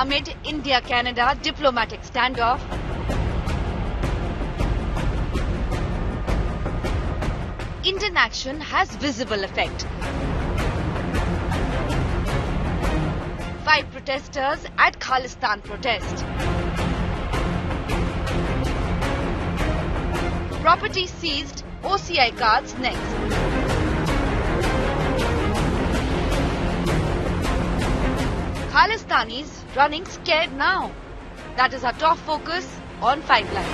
amid India-Canada diplomatic standoff. Indian action has visible effect. 5 protesters at Khalistan protest. Property seized, OCI cards next. Khalistanis running scared now. That is our top focus on 5 Live.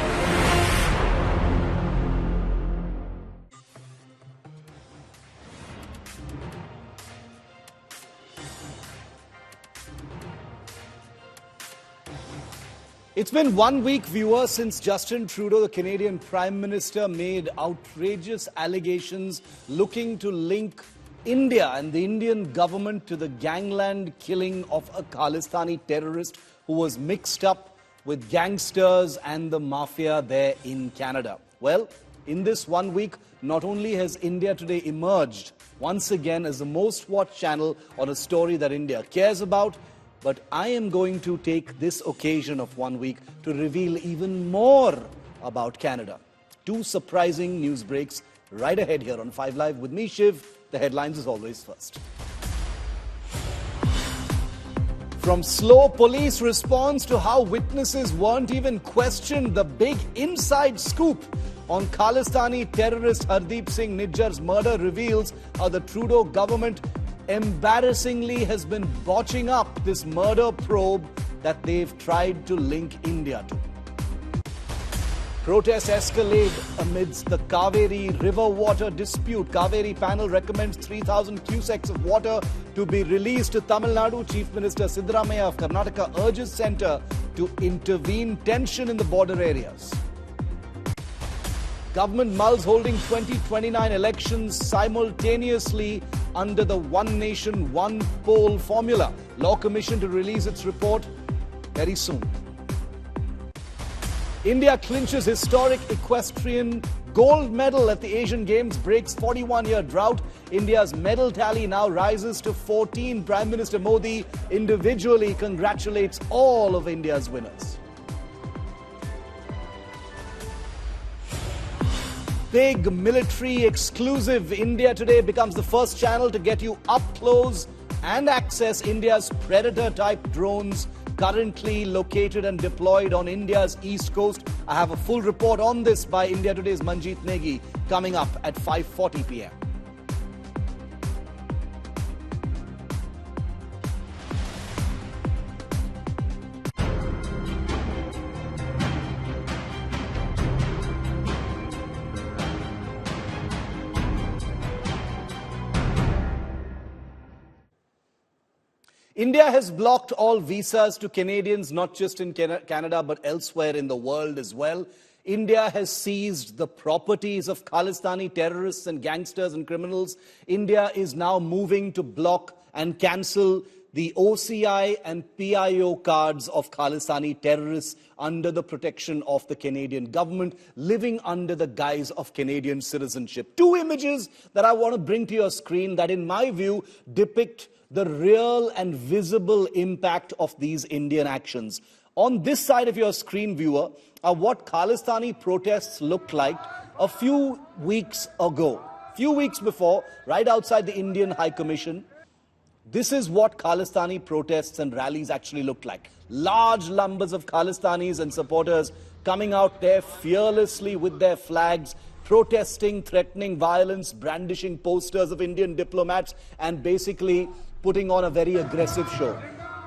It's been 1 week, viewers, since Justin Trudeau, the Canadian Prime Minister, made outrageous allegations looking to link India and the Indian government to the gangland killing of a Khalistani terrorist who was mixed up with gangsters and the mafia there in Canada. Well, in this 1 week, not only has India Today emerged once again as the most watched channel on a story that India cares about, but I am going to take this occasion of 1 week to reveal even more about Canada. 2 surprising news breaks right ahead here on 5 Live with me, Shiv. The headlines as always first. From slow police response to how witnesses weren't even questioned, the big inside scoop on Khalistani terrorist Hardeep Singh Nijjar's murder reveals how the Trudeau government embarrassingly has been botching up this murder probe that they've tried to link India to. Protests escalate amidst the Kaveri river water dispute. Kaveri panel recommends 3,000 cusecs of water to be released to Tamil Nadu. Chief Minister Siddaramaiah of Karnataka urges centre to intervene tension in the border areas. Government mulls holding 2029 elections simultaneously under the One Nation, One Poll formula. Law Commission to release its report very soon. India clinches historic equestrian gold medal at the Asian Games, breaks 41-year drought. India's medal tally now rises to 14. Prime Minister Modi individually congratulates all of India's winners. Big military exclusive. India Today becomes the first channel to get you up close and access India's Predator-type drones currently located and deployed on India's east coast. I have a full report on this by India Today's Manjeet Negi coming up at 5:40 p.m. India has blocked all visas to Canadians, not just in Canada, but elsewhere in the world as well. India has seized the properties of Khalistani terrorists and gangsters and criminals. India is now moving to block and cancel the OCI and PIO cards of Khalistani terrorists under the protection of the Canadian government, living under the guise of Canadian citizenship. 2 images that I want to bring to your screen that, in my view, depict the real and visible impact of these Indian actions. On this side of your screen, viewer, are what Khalistani protests looked like a few weeks ago. Few weeks before, right outside the Indian High Commission, this is what Khalistani protests and rallies actually looked like. Large numbers of Khalistanis and supporters coming out there fearlessly with their flags, protesting, threatening violence, brandishing posters of Indian diplomats, and basically putting on a very aggressive show.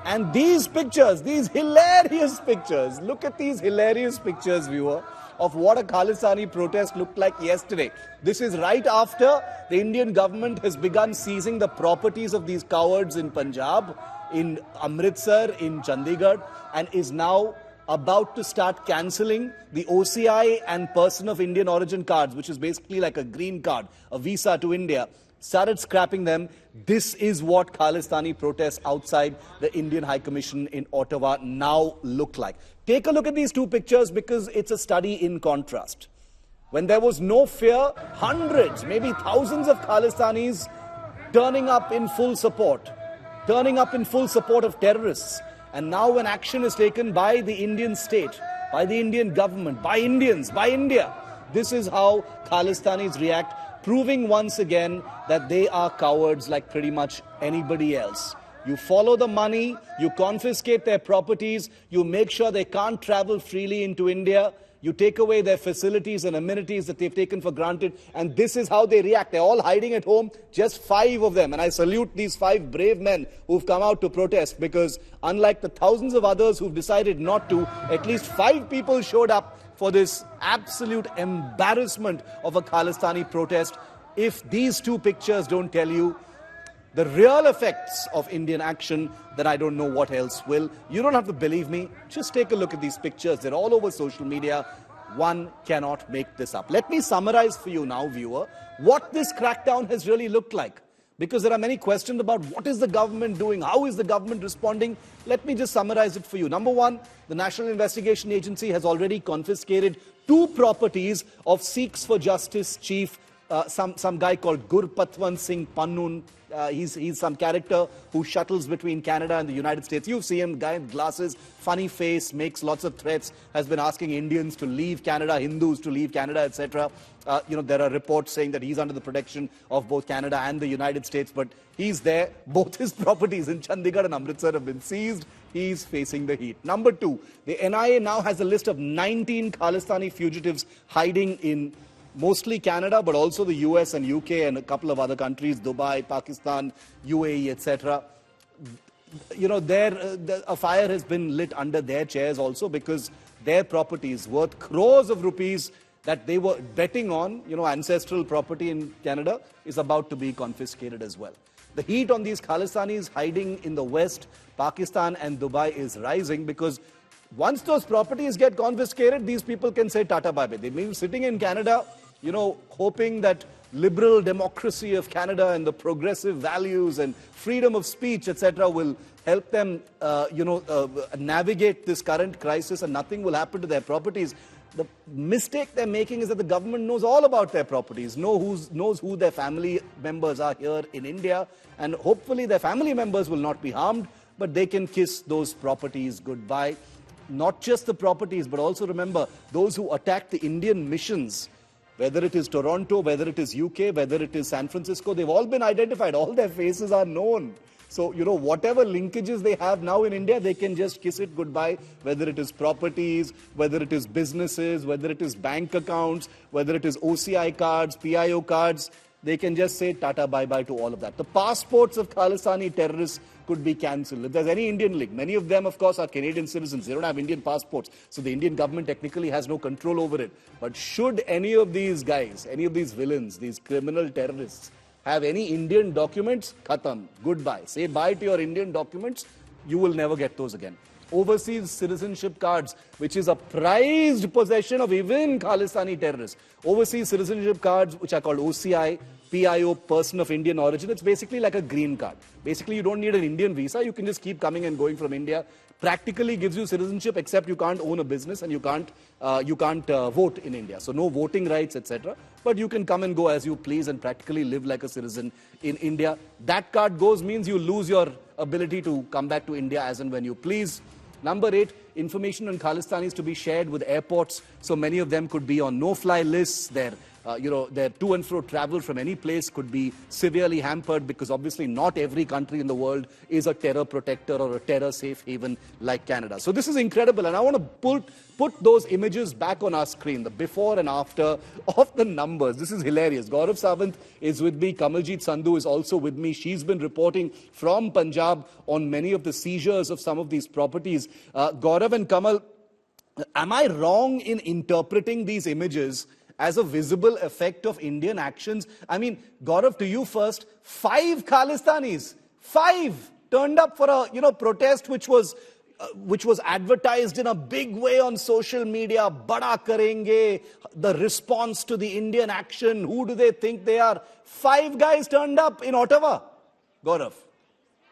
And these pictures, these hilarious pictures, look at these hilarious pictures, viewer, of what a Khalistani protest looked like yesterday. This is right after the Indian government has begun seizing the properties of these cowards in Punjab, in Amritsar, in Chandigarh, and is now about to start cancelling the OCI and Person of Indian Origin cards, which is basically like a green card, a visa to India. Started scrapping them. This is what Khalistani protests outside the Indian High Commission in Ottawa now look like. Take a look at these 2 pictures because it's a study in contrast. When there was no fear, hundreds, maybe thousands of Khalistanis turning up in full support of terrorists. And now when action is taken by the Indian state, by the Indian government, by Indians, by India, this is how Khalistanis react, proving once again that they are cowards like pretty much anybody else. You follow the money, you confiscate their properties, you make sure they can't travel freely into India, you take away their facilities and amenities that they've taken for granted, and this is how they react. They're all hiding at home, just 5 of them. And I salute these 5 brave men who've come out to protest, because unlike the thousands of others who've decided not to, at least 5 people showed up for this absolute embarrassment of a Khalistani protest. If these 2 pictures don't tell you the real effects of Indian action, then I don't know what else will. You don't have to believe me. Just take a look at these pictures. They're all over social media. One cannot make this up. Let me summarize for you now, viewer, what this crackdown has really looked like. Because there are many questions about what is the government doing, how is the government responding. Let me just summarize it for you. Number one, the National Investigation Agency has already confiscated 2 properties of Sikhs For Justice chief, some guy called Gurpatwan Singh Pannun. He's some character who shuttles between Canada and the United States. You see him, guy with glasses, funny face, makes lots of threats, has been asking Indians to leave Canada, Hindus to leave Canada, etc. There are reports saying that he's under the protection of both Canada and the United States, but he's there. Both his properties in Chandigarh and Amritsar have been seized. He's facing the heat. Number 2, the NIA now has a list of 19 Khalistani fugitives hiding in mostly Canada, but also the US and UK and a couple of other countries, Dubai, Pakistan, UAE, etc. A fire has been lit under their chairs also, because their properties worth crores of rupees that they were betting on, ancestral property in Canada, is about to be confiscated as well. The heat on these Khalistanis hiding in the West, Pakistan and Dubai is rising, because once those properties get confiscated, these people can say tata bye bye. They've been sitting in Canada, hoping that liberal democracy of Canada and the progressive values and freedom of speech, etc., will help them, navigate this current crisis, and nothing will happen to their properties. The mistake they're making is that the government knows all about their properties, knows who their family members are here in India, and hopefully their family members will not be harmed, but they can kiss those properties goodbye. Not just the properties, but also remember, those who attacked the Indian missions, whether it is Toronto, whether it is UK, whether it is San Francisco, they've all been identified. All their faces are known. So, whatever linkages they have now in India, they can just kiss it goodbye, whether it is properties, whether it is businesses, whether it is bank accounts, whether it is OCI cards, PIO cards. They can just say tata bye-bye to all of that. The passports of Khalistani terrorists could be cancelled. If there's any Indian link, many of them, of course, are Canadian citizens. They don't have Indian passports. So the Indian government technically has no control over it. But should any of these guys, any of these villains, these criminal terrorists, have any Indian documents, khatam, goodbye. Say bye to your Indian documents. You will never get those again. Overseas citizenship cards, which is a prized possession of even Khalistani terrorists. Overseas citizenship cards, which are called OCI, PIO, person of Indian origin. It's basically like a green card. Basically, you don't need an Indian visa. You can just keep coming and going from India. Practically gives you citizenship, except you can't own a business and you can't vote in India. So no voting rights, etc. But you can come and go as you please and practically live like a citizen in India. That card goes means you lose your ability to come back to India as and when you please. Number 8, information on Khalistanis to be shared with airports. So many of them could be on no-fly lists. Their to and fro travel from any place could be severely hampered, because obviously not every country in the world is a terror protector or a terror safe haven like Canada. So this is incredible, and I want to put those images back on our screen, the before and after of the numbers. This is hilarious. Gaurav Sawant is with me. Kamaljeet Sandhu is also with me. She's been reporting from Punjab on many of the seizures of some of these properties. Gaurav and Kamal, am I wrong in interpreting these images as a visible effect of Indian actions? I mean, Gaurav, to you first, 5 Khalistanis, 5 turned up for a protest which was advertised in a big way on social media. Bada karenge, the response to the Indian action. Who do they think they are? 5 guys turned up in Ottawa. Gaurav.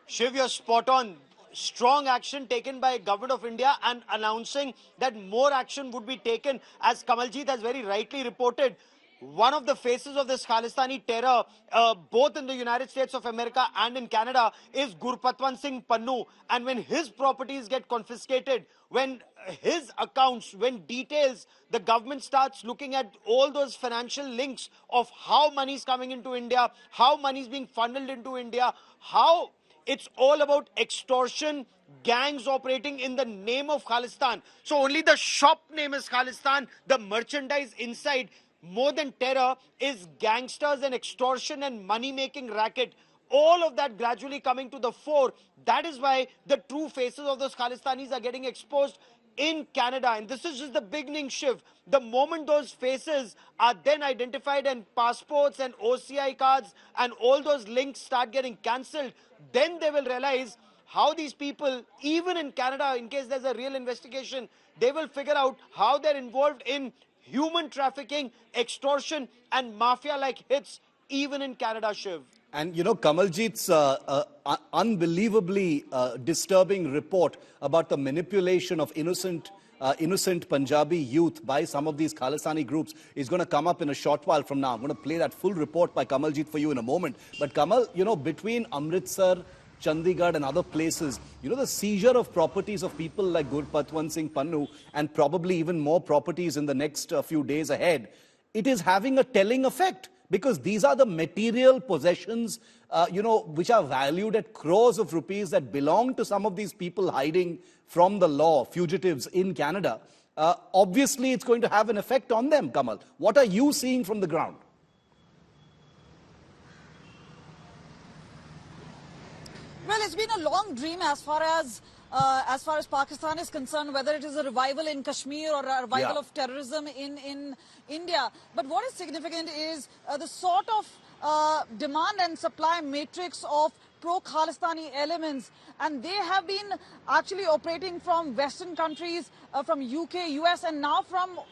Shiv, you're spot on. Strong action taken by Government of India, and announcing that more action would be taken, as Kamaljeet has very rightly reported. one of the faces of this Khalistani terror, both in the United States of America and in Canada, is Gurpatwant Singh Pannu. And when his properties get confiscated, when his accounts, when details, the government starts looking at all those financial links of how money is coming into India, how money is being funneled into India, how it's all about extortion, gangs operating in the name of Khalistan. So only the shop name is Khalistan, the merchandise inside, more than terror, is gangsters and extortion and money-making racket. All of that gradually coming to the fore. That is why the true faces of those Khalistanis are getting exposed in Canada. And this is just the beginning, Shiv. The moment those faces are then identified and passports and OCI cards and all those links start getting cancelled, then they will realize how these people, even in Canada, in case there's a real investigation, they will figure out how they're involved in human trafficking, extortion and mafia-like hits, even in Canada, Shiv. And, you know, Kamaljeet's unbelievably disturbing report about the manipulation of innocent Punjabi youth by some of these Khalistani groups is going to come up in a short while from now. I'm going to play that full report by Kamaljeet for you in a moment. But Kamal, you know, between Amritsar, Chandigarh and other places, you know, the seizure of properties of people like Gurpatwant Singh Pannu and probably even more properties in the next few days ahead, it is having a telling effect. Because these are the material possessions, you know, which are valued at crores of rupees that belong to some of these people hiding from the law, fugitives in Canada. Obviously, it's going to have an effect on them, Kamal. What are you seeing from the ground? Well, it's been a long dream as far as Pakistan is concerned, whether it is a revival in Kashmir or a revival of terrorism in India. But what is significant is the sort of demand and supply matrix of pro-Khalistani elements, and they have been actually operating from Western countries, from UK, US, and now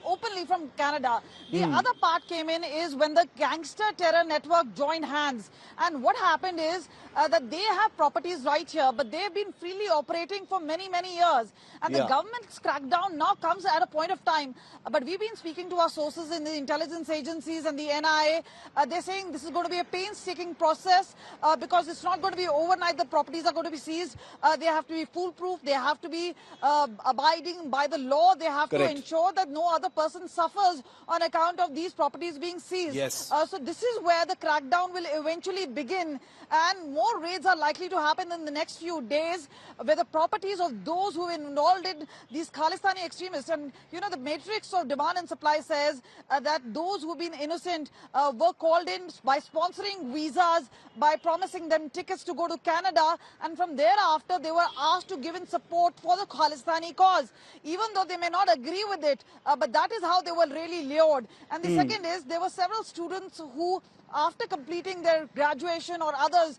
openly from Canada. The other part came in is when the gangster terror network joined hands, and what happened is that they have properties right here, but they've been freely operating for many, many years, and the government's crackdown now comes at a point of time. But we've been speaking to our sources in the intelligence agencies and the NIA. They're saying this is going to be a painstaking process because it's not going to be overnight. The properties are going to be seized. They have to be foolproof. They have to be abiding by the law. They have to ensure that no other person suffers on account of these properties being seized. So this is where the crackdown will eventually begin, and more raids are likely to happen in the next few days where the properties of those who are involved in these Khalistani extremists, and you know, the matrix of demand and supply says that those who've been innocent were called in by sponsoring visas, by promising them tickets to go to Canada, and from thereafter they were asked to give in support for the Khalistani cause, even though they may not agree with it, but that is how they were really lured. And the second is, there were several students who, after completing their graduation or others,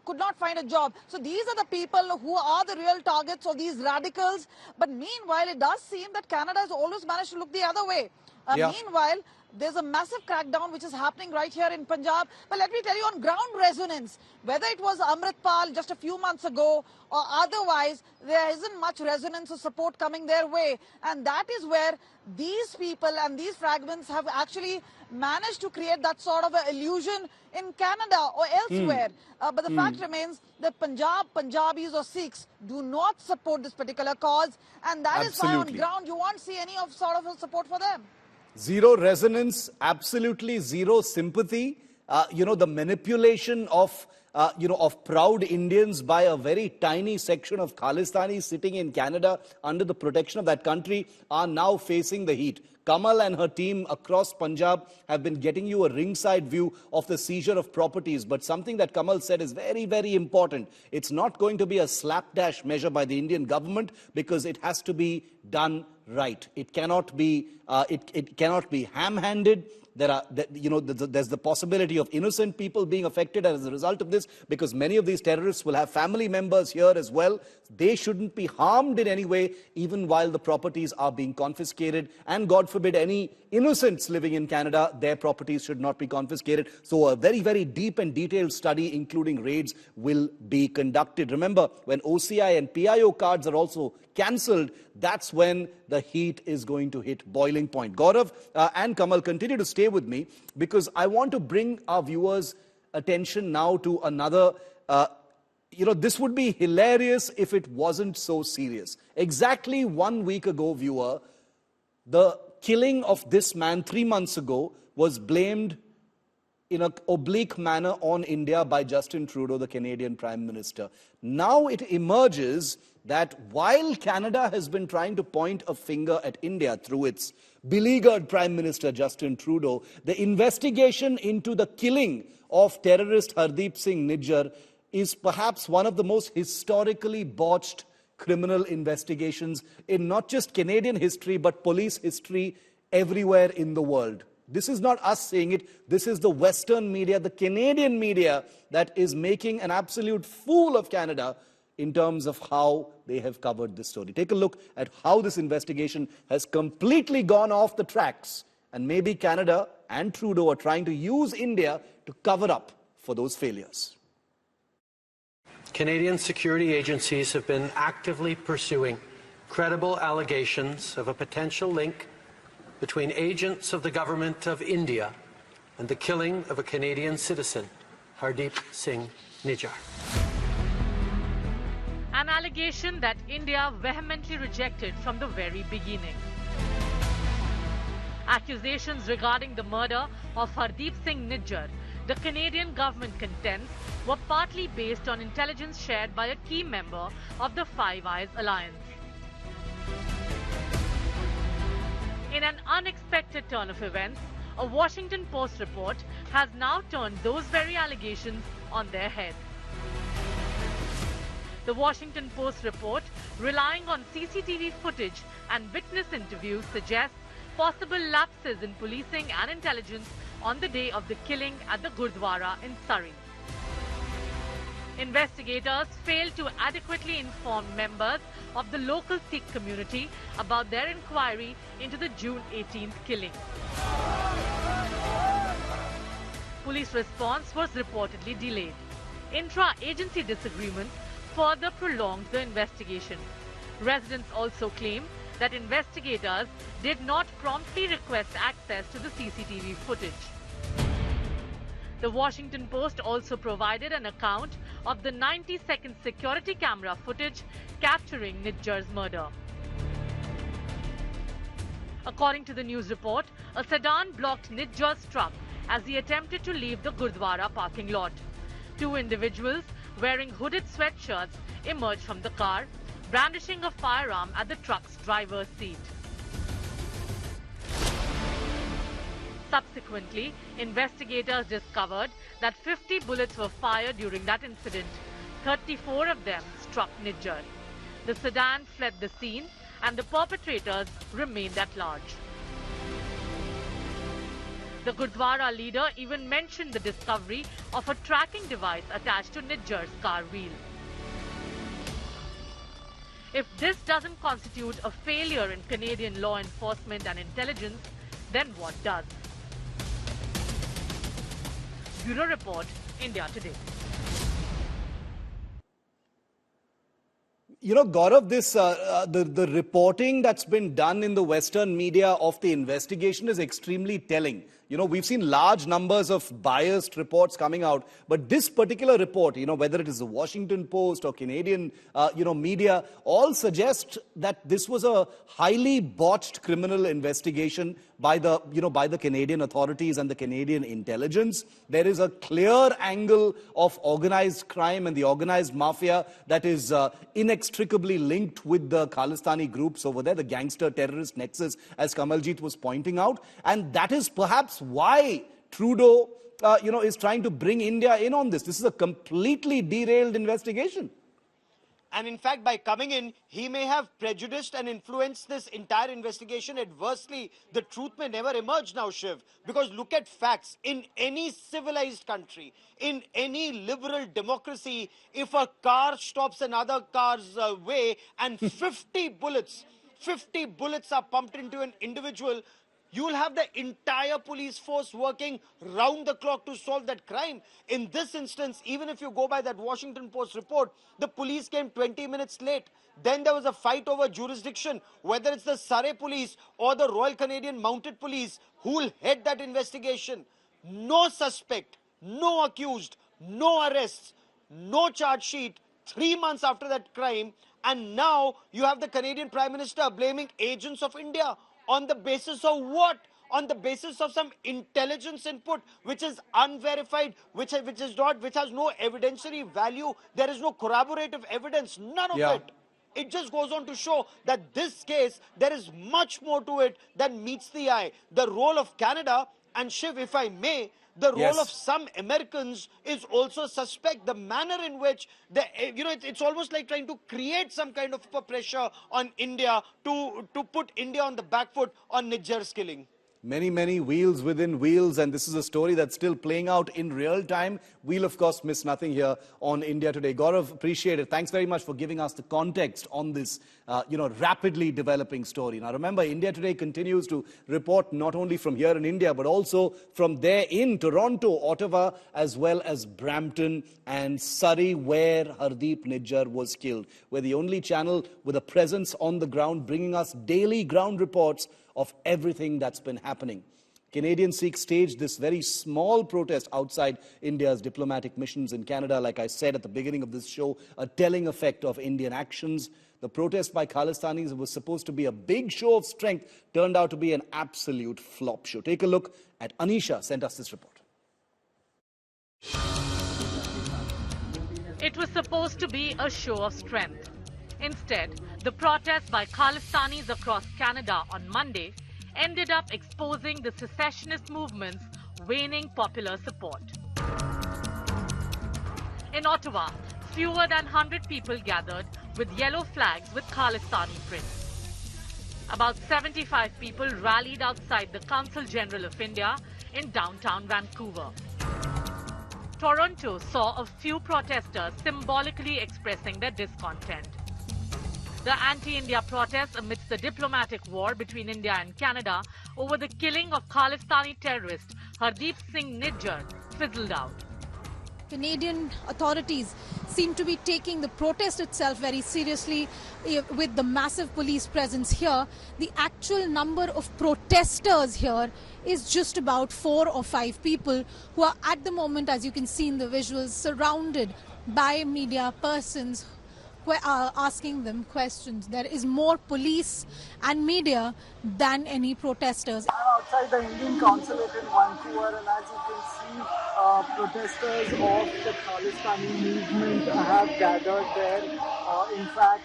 could not find a job. So these are the people who are the real targets of these radicals. But meanwhile, it does seem that Canada has always managed to look the other way. Meanwhile, there's a massive crackdown which is happening right here in Punjab. But let me tell you, on ground resonance, whether it was Amritpal just a few months ago or otherwise, there isn't much resonance or support coming their way. And that is where these people and these fragments have actually managed to create that sort of an illusion in Canada or elsewhere. But the fact remains that Punjabis or Sikhs do not support this particular cause. And that is why on ground you won't see any of sort of a support for them. Zero resonance, absolutely zero sympathy. You know, the manipulation of, of proud Indians by a very tiny section of Khalistanis sitting in Canada under the protection of that country are now facing the heat. Kamal and her team across Punjab have been getting you a ringside view of the seizure of properties. But something that Kamal said is very, very important. It's not going to be a slapdash measure by the Indian government because it has to be done right. It cannot be, it cannot be ham-handed. There's the possibility of innocent people being affected as a result of this, because many of these terrorists will have family members here as well. They shouldn't be harmed in any way, even while the properties are being confiscated. And God forbid, any innocents living in Canada, their properties should not be confiscated. So a very, very deep and detailed study, including raids, will be conducted. Remember, when OCI and PIO cards are also cancelled, that's when the heat is going to hit boiling point. Gaurav and Kamal, continue to stay with me, because I want to bring our viewers' attention now to another. This would be hilarious if it wasn't so serious. Exactly 1 week ago, viewer, the killing of this man 3 months ago was blamed in an oblique manner on India by Justin Trudeau, the Canadian Prime Minister. Now it emerges that while Canada has been trying to point a finger at India through its beleaguered Prime Minister Justin Trudeau, the investigation into the killing of terrorist Hardeep Singh Nijjar is perhaps one of the most historically botched criminal investigations in not just Canadian history, but police history everywhere in the world. This is not us saying it. This is the Western media, the Canadian media, that is making an absolute fool of Canada in terms of how they have covered this story. Take a look at how this investigation has completely gone off the tracks. And maybe Canada and Trudeau are trying to use India to cover up for those failures. Canadian security agencies have been actively pursuing credible allegations of a potential link between agents of the government of India and the killing of a Canadian citizen, Hardeep Singh Nijjar. An allegation that India vehemently rejected from the very beginning. Accusations regarding the murder of Hardeep Singh Nijjar, the Canadian government contends, were partly based on intelligence shared by a key member of the Five Eyes alliance. In an unexpected turn of events, a Washington Post report has now turned those very allegations on their head. The Washington Post report, relying on CCTV footage and witness interviews, suggests possible lapses in policing and intelligence on the day of the killing at the Gurdwara in Surrey. Investigators failed to adequately inform members of the local Sikh community about their inquiry into the June 18th killing. Police response was reportedly delayed. Intra-agency disagreements further prolonged the investigation. Residents also claim that investigators did not promptly request access to the CCTV footage. The Washington Post also provided an account of the 90-second security camera footage capturing Nijjar's murder. According to the news report, a sedan blocked Nijjar's truck as he attempted to leave the Gurdwara parking lot. Two individuals wearing hooded sweatshirts emerged from the car, brandishing a firearm at the truck's driver's seat. Subsequently, investigators discovered that 50 bullets were fired during that incident. 34 of them struck Nijjar. The sedan fled the scene and the perpetrators remained at large. The Gurdwara leader even mentioned the discovery of a tracking device attached to Nijjar's car wheel. If this doesn't constitute a failure in Canadian law enforcement and intelligence, then what does? Bureau Report, India Today. You know, Gaurav, the reporting that's been done in the Western media of the investigation is extremely telling. You know, we've seen large numbers of biased reports coming out, but this particular report, you know, whether it is the Washington Post or Canadian, media, all suggest that this was a highly botched criminal investigation by the Canadian authorities and the Canadian intelligence. There is a clear angle of organized crime and the organized mafia that is inextricably linked with the Khalistani groups over there, the gangster terrorist nexus, as Kamaljeet was pointing out. And that is perhaps why Trudeau, is trying to bring India in on this. This is a completely derailed investigation. And in fact, by coming in, he may have prejudiced and influenced this entire investigation adversely. The truth may never emerge now, Shiv. Because look at facts. In any civilized country, in any liberal democracy, if a car stops another car's way and 50 bullets are pumped into an individual, you'll have the entire police force working round the clock to solve that crime. In this instance, even if you go by that Washington Post report, the police came 20 minutes late. Then there was a fight over jurisdiction, whether it's the Surrey police or the Royal Canadian Mounted Police who will head that investigation. No suspect, no accused, no arrests, no charge sheet 3 months after that crime. And now you have the Canadian Prime Minister blaming agents of India. On the basis of what? On the basis of some intelligence input which is unverified, which has no evidentiary value. There is no corroborative evidence, none of it. It just goes on to show that this case, there is much more to it than meets the eye. The role of Canada, and Shiv, if I may, the role of some Americans is also suspect. The manner in which, it's almost like trying to create some kind of pressure on India to put India on the back foot on Niger's killing. Many, many wheels within wheels, and this is a story that's still playing out in real time. We'll, of course, miss nothing here on India Today. Gaurav, appreciate it. Thanks very much for giving us the context on this, rapidly developing story. Now, remember, India Today continues to report not only from here in India, but also from there in Toronto, Ottawa, as well as Brampton and Surrey, where Hardeep Nijjar was killed. We're the only channel with a presence on the ground, bringing us daily ground reports of everything that's been happening. Canadian Sikhs staged this very small protest outside India's diplomatic missions in Canada. Like I said at the beginning of this show, a telling effect of Indian actions. The protest by Khalistanis was supposed to be a big show of strength, turned out to be an absolute flop show. Take a look at Anisha sent us this report. It was supposed to be a show of strength. Instead, the protest by Khalistanis across Canada on Monday ended up exposing the secessionist movement's waning popular support. In Ottawa, fewer than 100 people gathered with yellow flags with Khalistani prints. About 75 people rallied outside the Consul General of India in downtown Vancouver. Toronto saw a few protesters symbolically expressing their discontent. The anti-India protests amidst the diplomatic war between India and Canada over the killing of Khalistani terrorist Hardeep Singh Nijjar fizzled out. Canadian authorities seem to be taking the protest itself very seriously with the massive police presence here. The actual number of protesters here is just about 4 or 5 people who are at the moment, as you can see in the visuals, surrounded by media persons asking them questions. There is more police and media than any protesters. I'm outside the Indian consulate in Vancouver, and as you can see, protesters of the Khalistani movement have gathered there. In fact,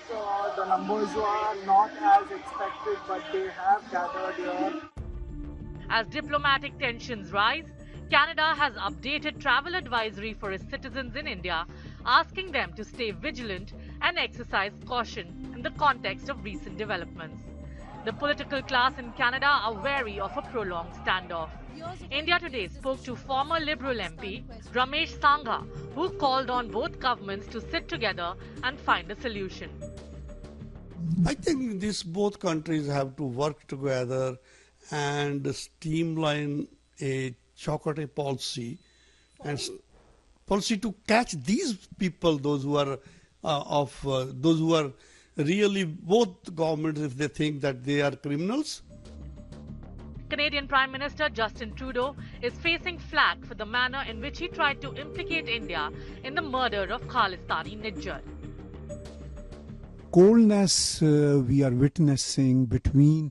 the numbers are not as expected, but they have gathered here. As diplomatic tensions rise, Canada has updated travel advisory for its citizens in India, asking them to stay vigilant and exercise caution in the context of recent developments. The political class in Canada are wary of a prolonged standoff. India Today spoke to former Liberal MP Ramesh Sangha, who called on both governments to sit together and find a solution. I think both countries have to work together and streamline a chocolate policy and policy to catch these people, those who are really both governments, if they think that they are criminals. Canadian Prime Minister Justin Trudeau is facing flack for the manner in which he tried to implicate India in the murder of Khalistani Nijjar. Coldness we are witnessing between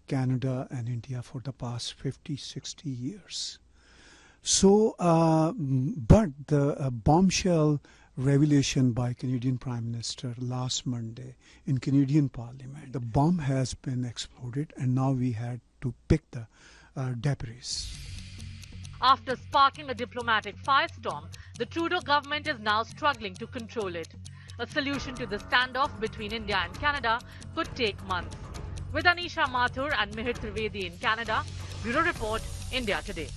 Canada and India for the past 50, 60 years. So, but the bombshell revelation by Canadian Prime Minister last Monday in Canadian Parliament, the bomb has been exploded and now we had to pick the debris. After sparking a diplomatic firestorm, the Trudeau government is now struggling to control it. A solution to the standoff between India and Canada could take months. With Anisha Mathur and Mihir Trivedi in Canada, Bureau Report, India Today.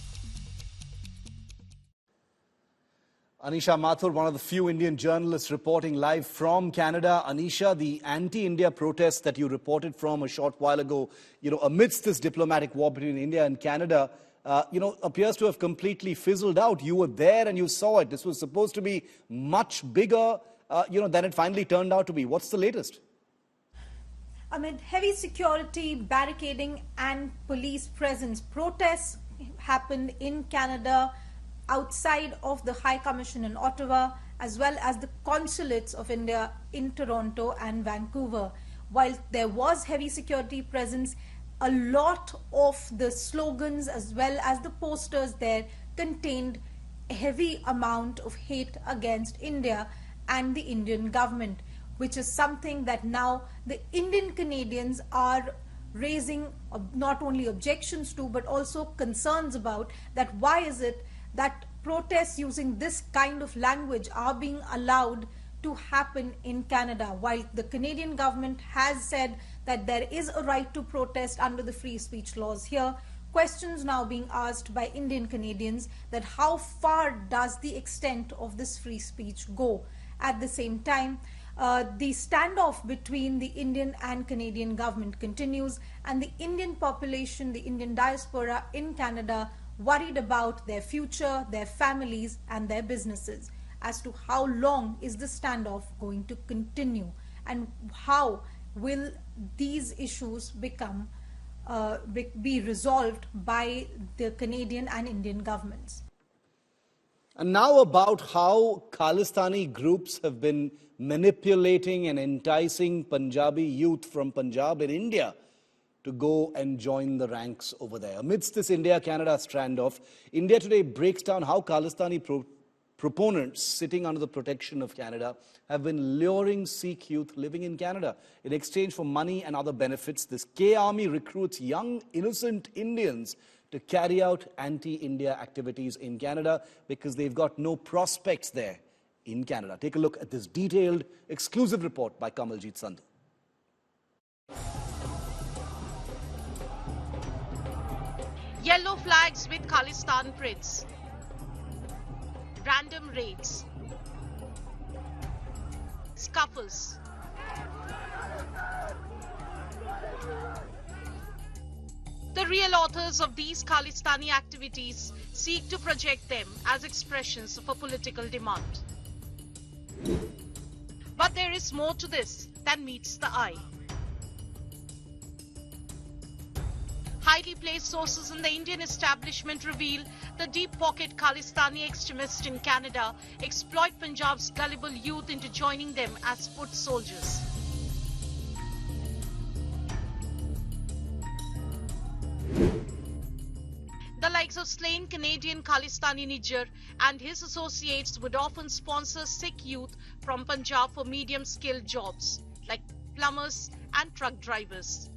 Anisha Mathur, one of the few Indian journalists reporting live from Canada. Anisha, the anti-India protests that you reported from a short while ago, amidst this diplomatic war between India and Canada, appears to have completely fizzled out. You were there and you saw it. This was supposed to be much bigger, than it finally turned out to be. What's the latest? Amid heavy security, barricading and police presence, protests happened in Canada outside of the High Commission in Ottawa, as well as the consulates of India in Toronto and Vancouver. While there was heavy security presence, a lot of the slogans as well as the posters there contained a heavy amount of hate against India and the Indian government, which is something that now the Indian Canadians are raising not only objections to, but also concerns about, that why is it that protests using this kind of language are being allowed to happen in Canada, while the Canadian government has said that there is a right to protest under the free speech laws here. Questions now being asked by Indian Canadians that how far does the extent of this free speech go? At the same time, the standoff between the Indian and Canadian government continues, and the Indian population, the Indian diaspora in Canada, worried about their future, their families and their businesses as to how long is the standoff going to continue, and how will these issues become be resolved by the Canadian and Indian governments. And now about how Khalistani groups have been manipulating and enticing Punjabi youth from Punjab in India to go and join the ranks over there. Amidst this India-Canada standoff, India Today breaks down how Khalistani proponents sitting under the protection of Canada have been luring Sikh youth living in Canada. In exchange for money and other benefits, this K-Army recruits young, innocent Indians to carry out anti-India activities in Canada because they've got no prospects there in Canada. Take a look at this detailed, exclusive report by Kamaljeet Sandhu. Yellow flags with Khalistan prints. Random raids. Scuffles. The real authors of these Khalistani activities seek to project them as expressions of a political demand. But there is more to this than meets the eye. Highly placed sources in the Indian establishment reveal the deep-pocket Khalistani extremists in Canada exploit Punjab's gullible youth into joining them as foot soldiers. The likes of slain Canadian Khalistani Nijjar and his associates would often sponsor Sikh youth from Punjab for medium-skilled jobs like plumbers and truck drivers.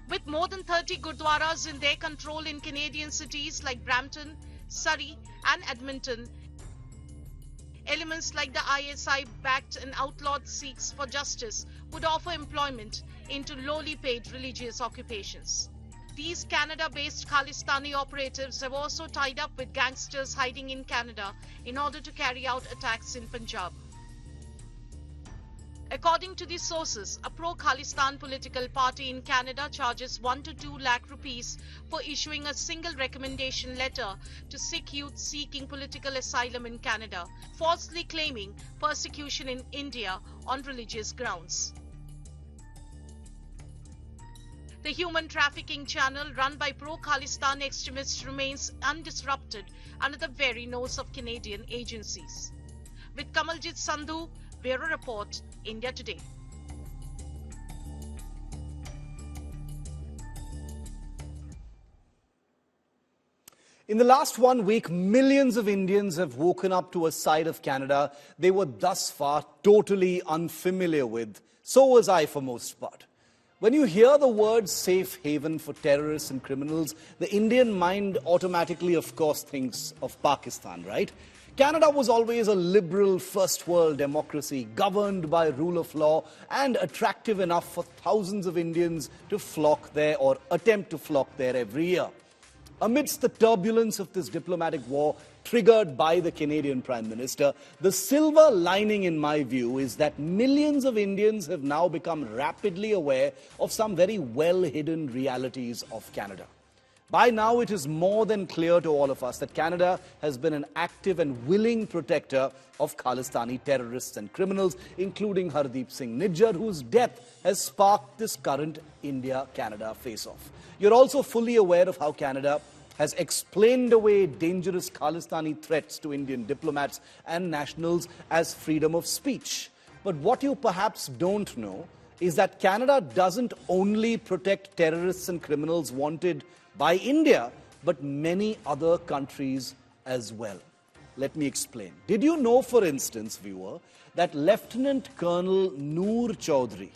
With more than 30 gurdwaras in their control in Canadian cities like Brampton, Surrey and Edmonton, elements like the ISI-backed and outlawed Sikhs For Justice would offer employment into lowly paid religious occupations. These Canada-based Khalistani operatives have also tied up with gangsters hiding in Canada in order to carry out attacks in Punjab. According to these sources, a pro-Khalistan political party in Canada charges 1 to 2 lakh rupees for issuing a single recommendation letter to Sikh youth seeking political asylum in Canada, falsely claiming persecution in India on religious grounds. The human trafficking channel run by pro-Khalistan extremists remains undisrupted under the very nose of Canadian agencies. With Kamaljeet Sandhu, Bureau Report, India Today. In the last 1 week, millions of Indians have woken up to a side of Canada they were thus far totally unfamiliar with. So was I for most part. When you hear the word safe haven for terrorists and criminals, the Indian mind automatically, of course, thinks of Pakistan, right? Canada was always a liberal first world democracy governed by rule of law and attractive enough for thousands of Indians to flock there or attempt to flock there every year. Amidst the turbulence of this diplomatic war triggered by the Canadian Prime Minister, the silver lining, in my view, is that millions of Indians have now become rapidly aware of some very well-hidden realities of Canada. By now, it is more than clear to all of us that Canada has been an active and willing protector of Khalistani terrorists and criminals, including Hardeep Singh Nijjar, whose death has sparked this current India-Canada face-off. You're also fully aware of how Canada has explained away dangerous Khalistani threats to Indian diplomats and nationals as freedom of speech. But what you perhaps don't know is that Canada doesn't only protect terrorists and criminals wanted by India, but many other countries as well. Let me explain. Did you know, for instance, viewer, that Lieutenant Colonel Noor Chaudhry,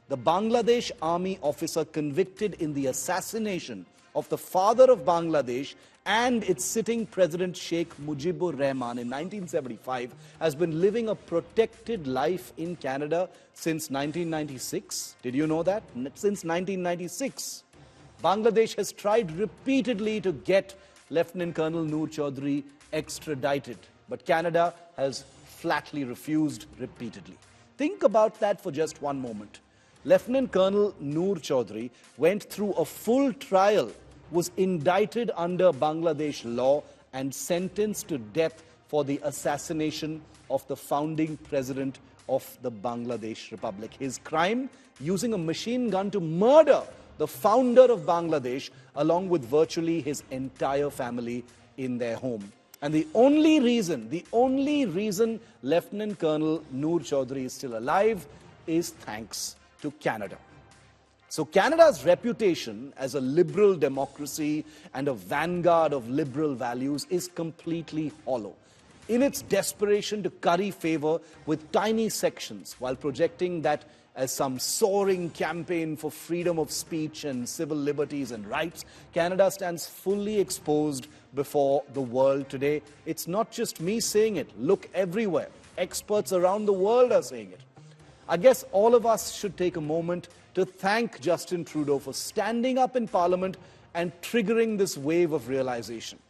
the Bangladesh army officer convicted in the assassination of the father of Bangladesh and its sitting president Sheikh Mujibur Rahman in 1975, has been living a protected life in Canada since 1996? Did you know that? Since 1996. Bangladesh has tried repeatedly to get Lieutenant Colonel Noor Chaudhry extradited, but Canada has flatly refused repeatedly. Think about that for just one moment. Lieutenant Colonel Noor Chaudhry went through a full trial, was indicted under Bangladesh law and sentenced to death for the assassination of the founding president of the Bangladesh Republic. His crime? Using a machine gun to murder the founder of Bangladesh, along with virtually his entire family in their home. And the only reason Lieutenant Colonel Noor Chaudhry is still alive is thanks to Canada. So Canada's reputation as a liberal democracy and a vanguard of liberal values is completely hollow. In its desperation to curry favor with tiny sections while projecting that as some soaring campaign for freedom of speech and civil liberties and rights, Canada stands fully exposed before the world today. It's not just me saying it. Look everywhere. Experts around the world are saying it. I guess all of us should take a moment to thank Justin Trudeau for standing up in Parliament and triggering this wave of realization.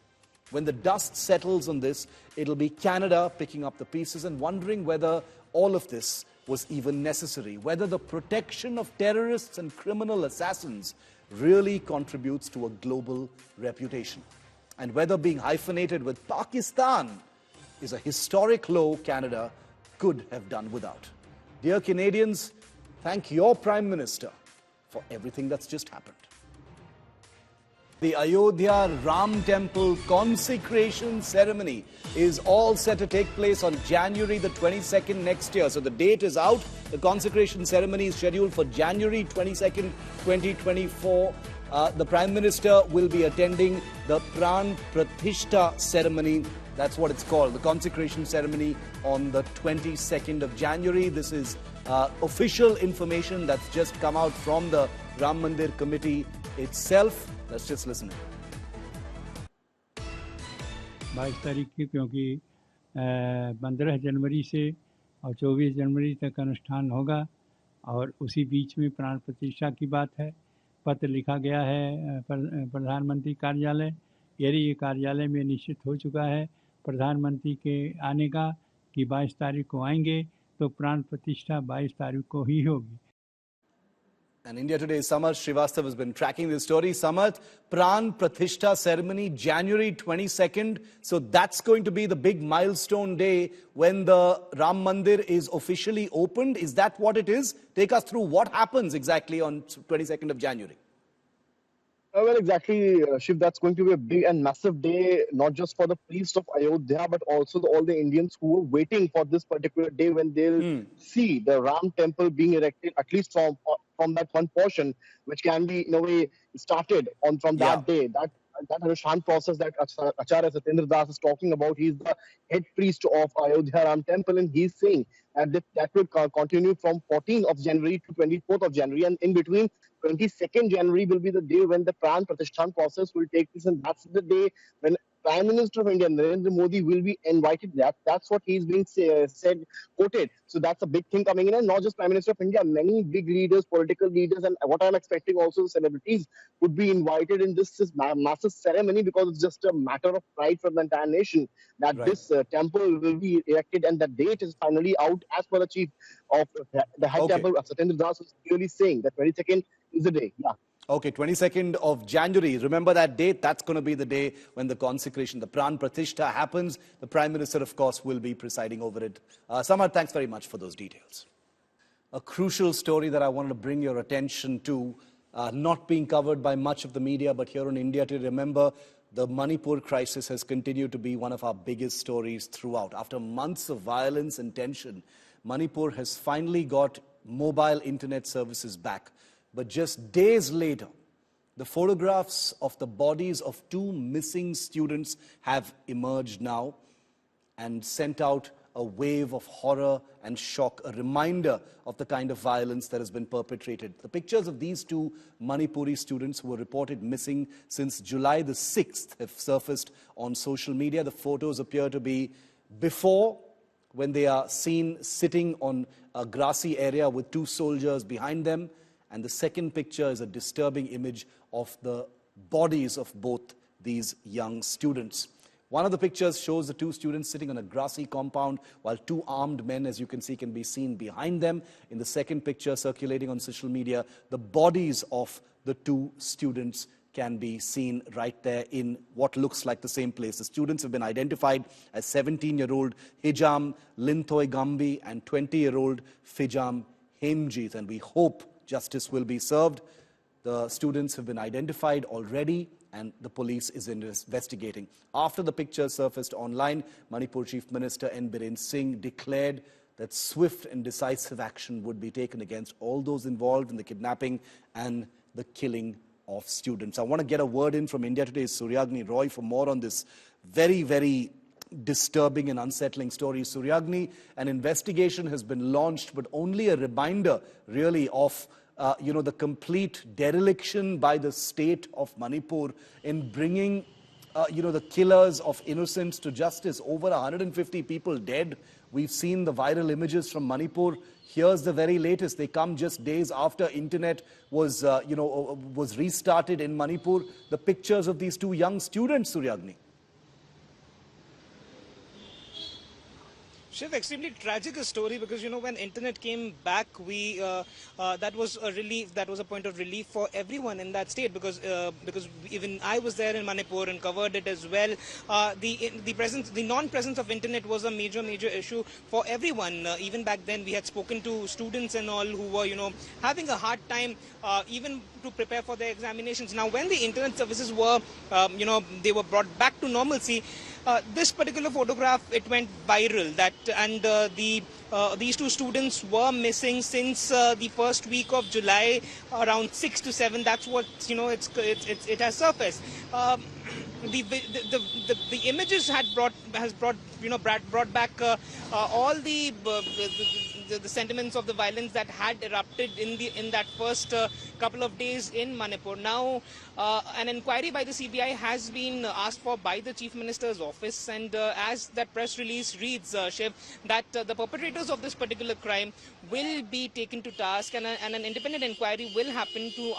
When the dust settles on this, it'll be Canada picking up the pieces and wondering whether all of this was even necessary, whether the protection of terrorists and criminal assassins really contributes to a global reputation, and whether being hyphenated with Pakistan is a historic low Canada could have done without. Dear Canadians, thank your Prime Minister for everything that's just happened. The Ayodhya Ram Temple consecration ceremony is all set to take place on January the 22nd next year. So the date is out. The consecration ceremony is scheduled for January 22nd, 2024. The Prime Minister will be attending the Pran Pratishtha ceremony. That's what it's called, the consecration ceremony on the 22nd of January. This is official information that's just come out from the Ram Mandir committee itself. Let's just listen. 22 तारीख की, क्योंकि 15 जनवरी से और 24 जनवरी तक अनुष्ठान होगा और उसी बीच में प्राण प्रतिष्ठा की बात है। पत्र लिखा गया है प्रधानमंत्री कार्यालय, यदि ये कार्यालय में निश्चित हो चुका है प्रधानमंत्री के आने का कि 22 तारीख को आएंगे, तो प्राण प्रतिष्ठा 22 तारीख को ही होगी। And India Today's Samarth Srivastava has been tracking this story. Samarth, Pran Pratishtha ceremony, January 22nd. So that's going to be the big milestone day when the Ram Mandir is officially opened. Is that what it is? Take us through what happens exactly on 22nd of January. Well, exactly, Shiv, that's going to be a big and massive day, not just for the priests of Ayodhya, but also all the Indians who are waiting for this particular day when they'll see the Ram temple being erected, at least from that one portion, which can be, in a way, started from that day. That Anushan process that Acharya Satyendra Das is talking about, he's the head priest of Ayodhya Ram temple, and he's saying that will continue from 14th of January to 24th of January, and in between 22nd January will be the day when the Pran Pratishthan process will take place, and that's the day when Prime Minister of India, Narendra Modi, will be invited. That's what he's being said, quoted. So that's a big thing coming in, and not just Prime Minister of India, many big leaders, political leaders, and what I'm expecting also celebrities would be invited in this massive ceremony, because it's just a matter of pride for the entire nation that Right. this temple will be erected, and the date is finally out as per the chief of the head temple, Satyendra Das, was clearly saying that 22nd is the day. Yeah. Okay, 22nd of January. Remember that date? That's going to be the day when the consecration, the Pran Pratishtha happens. The Prime Minister, of course, will be presiding over it. Samad, thanks very much for those details. A crucial story that I wanted to bring your attention to, not being covered by much of the media, but here in India, to remember, the Manipur crisis has continued to be one of our biggest stories throughout. After months of violence and tension, Manipur has finally got mobile internet services back. But just days later, the photographs of the bodies of 2 missing students have emerged now and sent out a wave of horror and shock, a reminder of the kind of violence that has been perpetrated. The pictures of these 2 Manipuri students who were reported missing since July the 6th have surfaced on social media. The photos appear to be before, when they are seen sitting on a grassy area with 2 soldiers behind them. And the second picture is a disturbing image of the bodies of both these young students. One of the pictures shows the 2 students sitting on a grassy compound, while 2 armed men, as you can see, can be seen behind them. In the second picture circulating on social media, the bodies of the 2 students can be seen right there in what looks like the same place. The students have been identified as 17-year-old Hijam Linthoi Gambi and 20-year-old Fijam Hemjit, and we hope justice will be served. The students have been identified already, and the police is investigating. After the pictures surfaced online, Manipur Chief Minister N. Biren Singh declared that swift and decisive action would be taken against all those involved in the kidnapping and the killing of students. I want to get a word in from India Today's Suryagni Roy for more on this very, very disturbing and unsettling story. Suryagni, an investigation has been launched, but only a reminder, really, of the complete dereliction by the state of Manipur in bringing, the killers of innocents to justice. Over 150 people dead. We've seen the viral images from Manipur. Here's the very latest. They come just days after internet was restarted in Manipur. The pictures of these 2 young students, Suryagni. Shiv, extremely tragic a story, because when internet came back, we that was a relief. That was a point of relief for everyone in that state, because even I was there in Manipur and covered it as well. The non-presence of internet was a major issue for everyone. Even back then, we had spoken to students and all who were having a hard time even to prepare for their examinations. Now, when the internet services were they were brought back to normalcy, this particular photograph, it went viral, these 2 students were missing since the first week of July, around 6 to 7. That's what it has surfaced. The images brought back all the sentiments of the violence that had erupted in that first couple of days in Manipur. Now, an inquiry by the CBI has been asked for by the Chief Minister's office, and as that press release reads, Shiv, that the perpetrators of this particular crime will be taken to task, and an independent inquiry will happen to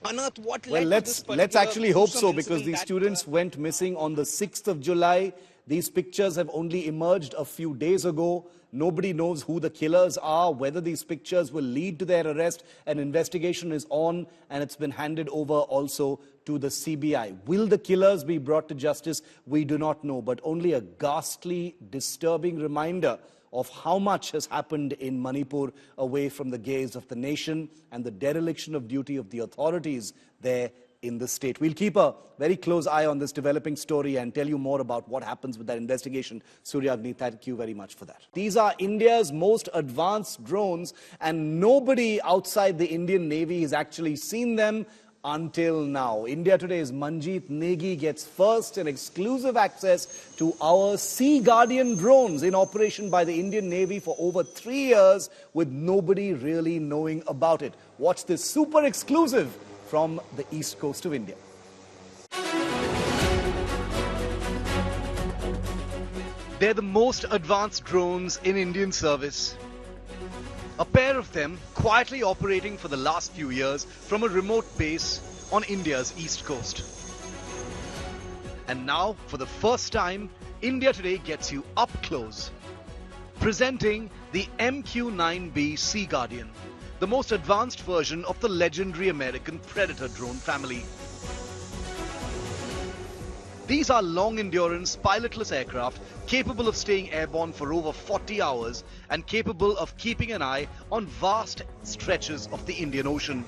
unearth what led to this particular let's actually hope so, incident because these students went missing on the 6th of July. These pictures have only emerged a few days ago. Nobody knows who the killers are, whether these pictures will lead to their arrest. An investigation is on, and it's been handed over also to the CBI. Will the killers be brought to justice? We do not know, but only a ghastly, disturbing reminder of how much has happened in Manipur away from the gaze of the nation and the dereliction of duty of the authorities there in the state. We'll keep a very close eye on this developing story and tell you more about what happens with that investigation. Suryagni, thank you very much for that. These are India's most advanced drones, and nobody outside the Indian Navy has actually seen them until now. India Today's Manjeet Negi gets first and exclusive access to our Sea Guardian drones in operation by the Indian Navy for over 3 years, with nobody really knowing about it. Watch this super exclusive from the east coast of India. They're the most advanced drones in Indian service. A pair of them quietly operating for the last few years from a remote base on India's east coast. And now, for the first time, India Today gets you up close. Presenting the MQ-9B Sea Guardian, the most advanced version of the legendary American Predator drone family. These are long-endurance, pilotless aircraft capable of staying airborne for over 40 hours and capable of keeping an eye on vast stretches of the Indian Ocean.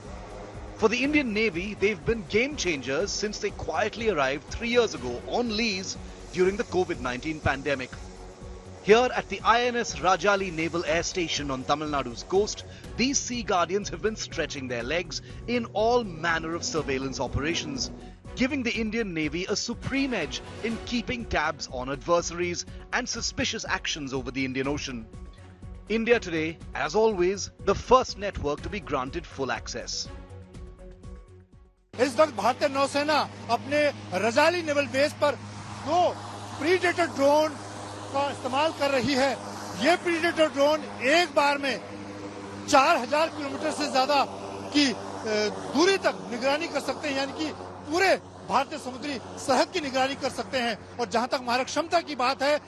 For the Indian Navy, they've been game changers since they quietly arrived 3 years ago on lease during the COVID-19 pandemic. Here at the INS Rajali Naval Air Station on Tamil Nadu's coast, these Sea Guardians have been stretching their legs in all manner of surveillance operations, giving the Indian Navy a supreme edge in keeping tabs on adversaries and suspicious actions over the Indian Ocean. India Today, as always, the first network to be granted full access. इस वक्त भारतीय नौसेना अपने रजाली naval base पर 2 predator drone का इस्तेमाल कर रही है। ये प्रीडेटर ड्रोन एक बार में 4000 किलोमीटर से ज्यादा की दूरी तक निगरानी कर सकते हैं, यानी कि पूरे भारतीय समुद्री सरहद की निगरानी कर सकते हैं। और जहां तक मारक क्षमता की बात है,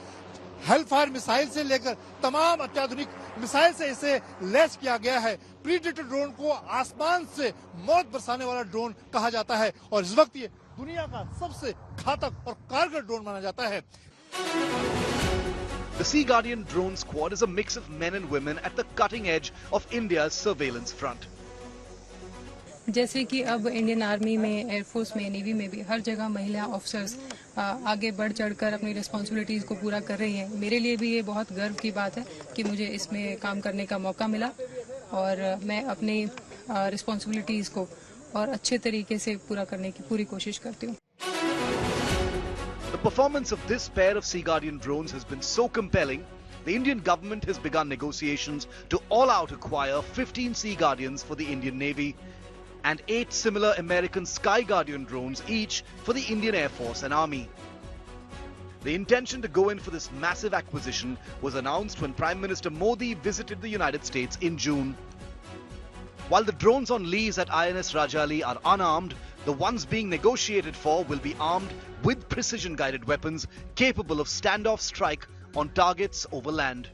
हेलफायर मिसाइल से लेकर तमाम अत्याधुनिक मिसाइल से इसे लैस किया गया है। प्रीडेटर ड्रोन को आसमान से मौत बरसाने वाला ड्रोन कहा जाता है और इस वक्त ये दुनिया का सबसे घातक और कारगर ड्रोन माना जाता है। The Sea Guardian drone squad is a mix of men and women at the cutting edge of India's surveillance front. जैसे कि अब इंडियन आर्मी में, एयरफोर्स में, नेवी में भी हर जगह महिला ऑफिसर्स आगे बढ़ चढ़कर अपनी रिस्पॉन्सिबिलिटीज़ को पूरा कर रही हैं। मेरे लिए भी ये बहुत गर्व की बात है कि मुझे इसमें काम करने का मौका मिला और मैं अपनी रिस्पॉन्सिबिलिटीज़ को और अच्छे तरीके से पूरा करने की पूरी कोशिश करती हूँ। The performance of this pair of Sea Guardian drones has been so compelling, the Indian government has begun negotiations to all out acquire 15 Sea Guardians for the Indian Navy and 8 similar American Sky Guardian drones each for the Indian Air Force and Army. The intention to go in for this massive acquisition was announced when Prime Minister Modi visited the United States in June. While the drones on lease at INS Rajali are unarmed, the ones being negotiated for will be armed with precision-guided weapons capable of standoff strike on targets over land.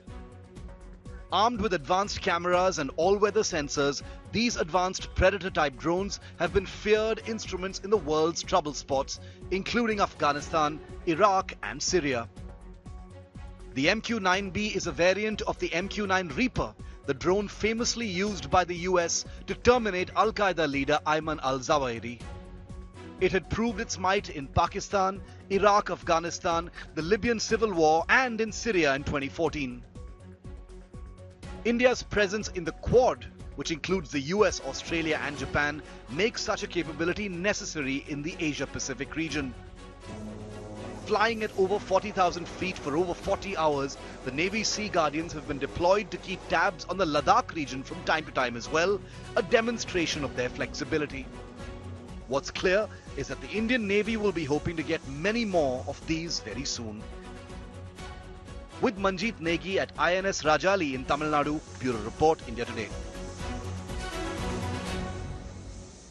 Armed with advanced cameras and all-weather sensors, these advanced Predator-type drones have been feared instruments in the world's trouble spots, including Afghanistan, Iraq and Syria. The MQ-9B is a variant of the MQ-9 Reaper, the drone famously used by the US to terminate Al-Qaeda leader Ayman al-Zawahiri. It had proved its might in Pakistan, Iraq, Afghanistan, the Libyan civil war and in Syria in 2014. India's presence in the Quad, which includes the US, Australia and Japan, makes such a capability necessary in the Asia-Pacific region. Flying at over 40,000 feet for over 40 hours, the Navy's Sea Guardians have been deployed to keep tabs on the Ladakh region from time to time as well, a demonstration of their flexibility. What's clear is that the Indian Navy will be hoping to get many more of these very soon. With Manjeet Negi at INS Rajali in Tamil Nadu, Bureau Report, India Today.